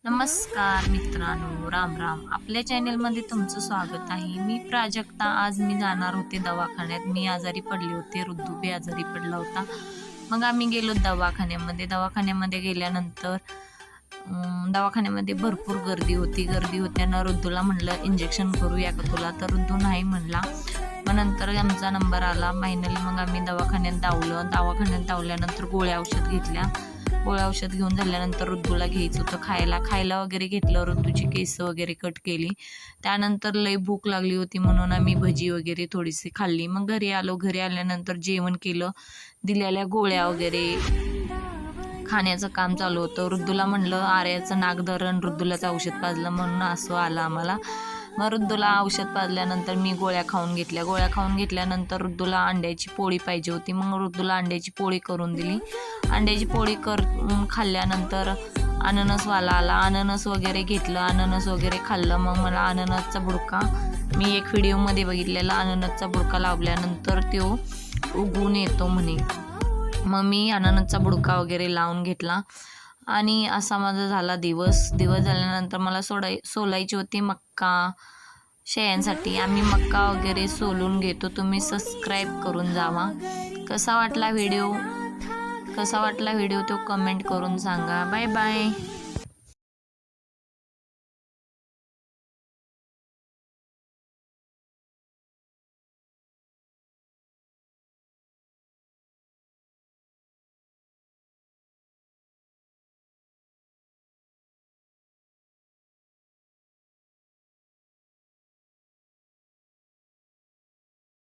नमस्कार मित्रांनो, राम राम. आपल्या चॅनलमध्ये तुमचं स्वागत आहे. मी प्राजक्ता. आज मी जाणार होते दवाखान्यात. मी आजारी पडले होते, ऋतू बी आजारी पडला होता. मग आम्ही गेलो दवाखान्यामध्ये गेल्यानंतर दवाखान्यामध्ये भरपूर गर्दी होती. गर्दी होत्यानं ऋतूला म्हणलं इंजेक्शन करूया का तुला, तर ऋतू नाही म्हणला. मग नंतर आमचा नंबर आला. फायनली मग आम्ही दवाखान्यात धावल्यानंतर गोळ्या औषध घेऊन झाल्यानंतर ऋतूला घ्यायचं होतं खायला वगैरे घेतलं. ऋतूची केस वगैरे कट केली. त्यानंतर लई भूक लागली होती म्हणून आम्ही भजी वगैरे थोडीशी खाल्ली. मग घरी आल्यानंतर जेवण केलं. दिलेल्या गोळ्या वगैरे खाण्याचं काम चालू होतं. ऋतूला म्हणलं आर्याचं नागधरण, ऋतूलाच औषध पाजलं म्हणून असं आलं आम्हाला. मग ऋतूला औषध पाजल्यानंतर मी गोळ्या खाऊन घेतल्यानंतर ऋतूला अंड्याची पोळी पाहिजे होती. मग ऋतूला अंड्याची पोळी करून दिली. अंड्याची पोळी खाल्ल्यानंतर अननसवाला आला. अननस वगैरे घेतलं, अननस वगैरे खाल्लं. मग मला अननसचा बुडका, मी एक व्हिडिओमध्ये बघितलेला, अननसचा बुडका लावल्यानंतर तो उगवून येतो म्हणे. मग मी अननसचा बुडका वगैरे लावून घेतला आणि असा माझा झाला दिवस झाल्यानंतर मला सोलायची होती मक्का शेळ्यांसाठी. आम्ही मक्का वगैरे सोलून घेतो. तुम्ही सबस्क्राईब करून जावा. कसा वाटला व्हिडिओ तो कमेंट करून सांगा. Bye bye.